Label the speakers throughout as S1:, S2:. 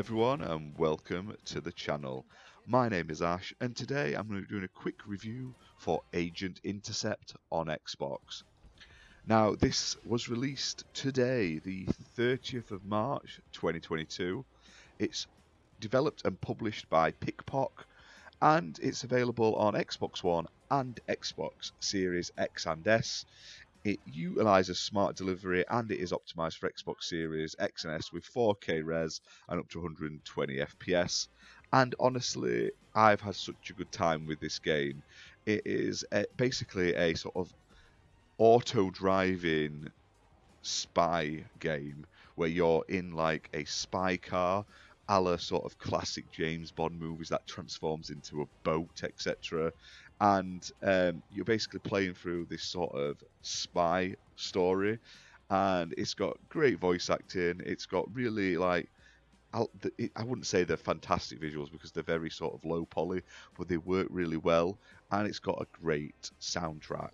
S1: everyone and welcome to the channel. My name is Ash and today I'm going to be doing a quick review for Agent Intercept on Xbox. Now this was released today, the 30th of March 2022. It's developed and published by Pickpock and it's available on Xbox One and Xbox Series X and S. It utilises smart delivery and it is optimised for Xbox Series X and S with 4K res and up to 120 FPS. And honestly, I've had such a good time with this game. It is basically a sort of auto-driving spy game where you're in like a spy car a la sort of classic James Bond movies that transforms into a boat, etc. And you're basically playing through this sort of spy story, and it's got great voice acting. It's got really like I wouldn't say they're fantastic visuals because they're very sort of low poly, but they work really well, and it's got a great soundtrack.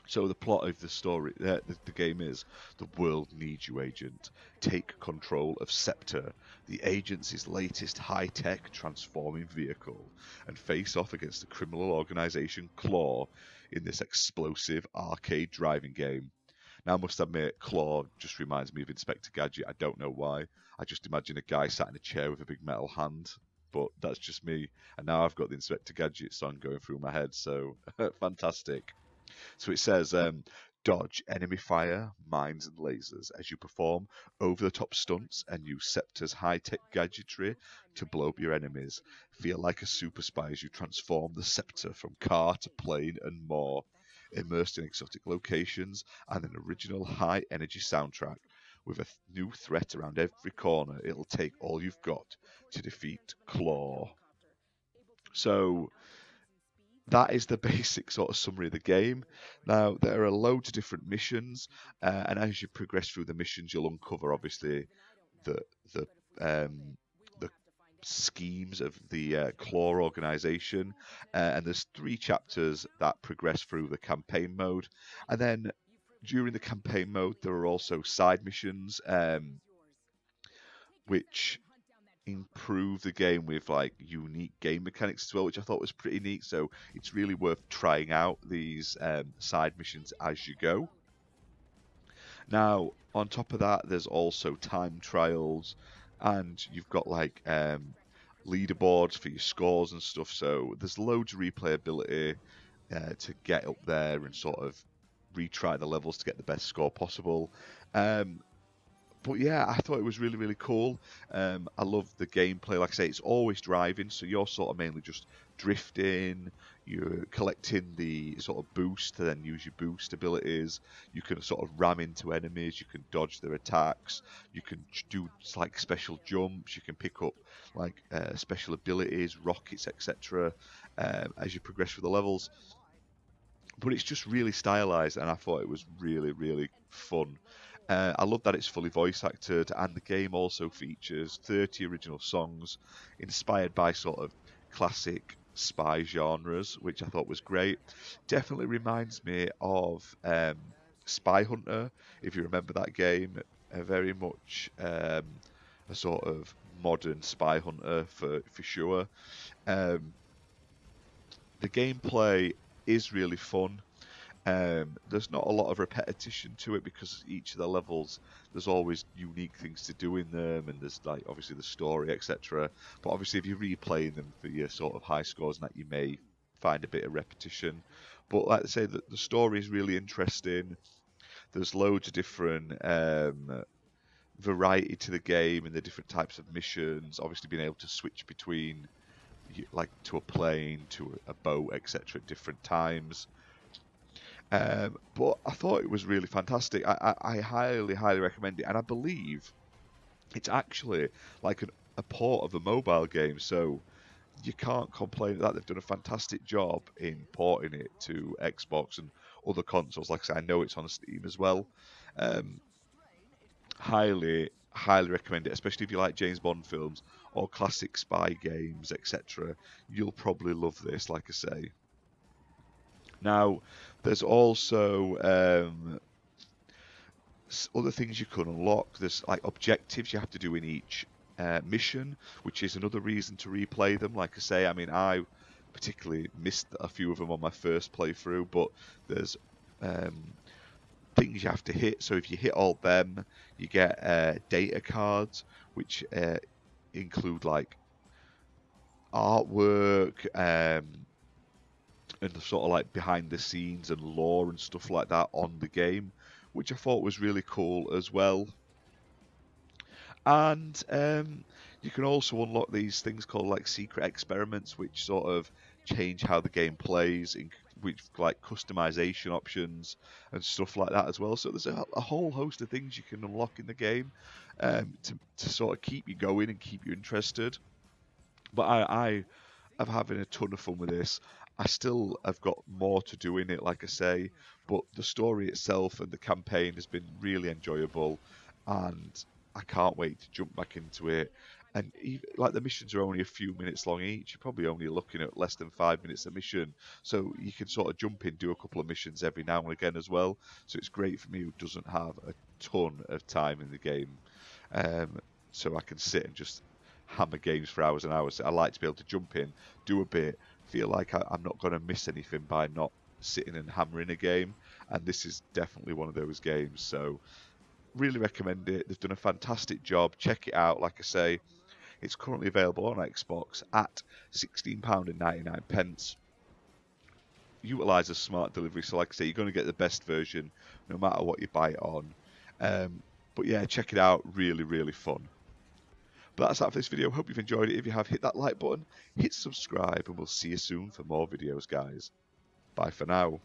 S1: So the plot of the story, the game is, the world needs you, Agent. Take control of Sceptre, the agency's latest high-tech transforming vehicle, and face off against the criminal organisation Claw in this explosive arcade driving game. Now, I must admit, Claw just reminds me of Inspector Gadget. I don't know why. I just imagine a guy sat in a chair with a big metal hand. But that's just me. And now I've got the Inspector Gadget song going through my head, so fantastic. So it says, dodge enemy fire, mines and lasers as you perform over-the-top stunts and use Scepter's high-tech gadgetry to blow up your enemies. Feel like a super spy as you transform the Scepter from car to plane and more. Immersed in exotic locations and an original high-energy soundtrack. With a new threat around every corner, it'll take all you've got to defeat Claw. So that is the basic sort of summary of the game. Now, there are loads of different missions, and as you progress through the missions, you'll uncover obviously the the the schemes of the Claw organization, and there's 3 chapters that progress through the campaign mode, and then during the campaign mode there are also side missions, which improve the game with like unique game mechanics as well, which I thought was pretty neat. So it's really worth trying out these side missions as you go. Now, on top of that, there's also time trials, and you've got like leaderboards for your scores and stuff. So there's loads of replayability to get up there and sort of retry the levels to get the best score possible. But yeah, I thought it was really, really cool. I love the gameplay. Like I say, it's always driving, so you're sort of mainly just drifting. You're collecting the sort of boost to then use your boost abilities. You can sort of ram into enemies. You can dodge their attacks. You can do like special jumps. You can pick up like special abilities, rockets, etc. As you progress through the levels. But it's just really stylized, and I thought it was really, really fun. I love that it's fully voice acted, and the game also features 30 original songs inspired by sort of classic spy genres, which I thought was great. Definitely reminds me of Spy Hunter, if you remember that game. Very much a sort of modern Spy Hunter for sure. The gameplay is really fun. There's not a lot of repetition to it because each of the levels there's always unique things to do in them, and there's like obviously the story, etc. But obviously if you're replaying them for your sort of high scores, and that you may find a bit of repetition. But like I say, the story is really interesting. There's loads of different variety to the game and the different types of missions. Obviously being able to switch between like to a plane, to a boat, etc. at different times. But I thought it was really fantastic. I highly, highly recommend it, and I believe it's actually like a port of a mobile game, so you can't complain that they've done a fantastic job in porting it to Xbox and other consoles. Like I said, I know it's on Steam as well. Highly, highly recommend it, especially if you like James Bond films or classic spy games, etc. You'll probably love this, like I say. Now, there's also other things you can unlock. There's like objectives you have to do in each mission, which is another reason to replay them. Like I say, I mean, I particularly missed a few of them on my first playthrough, but there's things you have to hit. So if you hit all them, you get data cards, which include like artwork and sort of like behind the scenes and lore and stuff like that on the game, which I thought was really cool as well. And you can also unlock these things called like secret experiments, which sort of change how the game plays, which like customization options and stuff like that as well. So there's a whole host of things you can unlock in the game to sort of keep you going and keep you interested. But I am having a ton of fun with this. I still have got more to do in it, like I say, but the story itself and the campaign has been really enjoyable, and I can't wait to jump back into it. And even, like the missions are only a few minutes long each. You're probably only looking at less than 5 minutes a mission, so you can sort of jump in, do a couple of missions every now and again as well. So it's great for me who doesn't have a ton of time in the game, um, so I can sit and just hammer games for hours and hours. I like to be able to jump in, do a bit, feel like I'm not going to miss anything by not sitting and hammering a game. And this is definitely one of those games. So really recommend it. They've done a fantastic job. Check it out. Like I say, it's currently available on Xbox at £16.99. Utilize a smart delivery. So like I say, you're going to get the best version no matter what you buy it on. But yeah, check it out. Really, really fun. But that's that for this video. Hope you've enjoyed it. If you have, hit that like button, hit subscribe, and we'll see you soon for more videos, guys. Bye for now.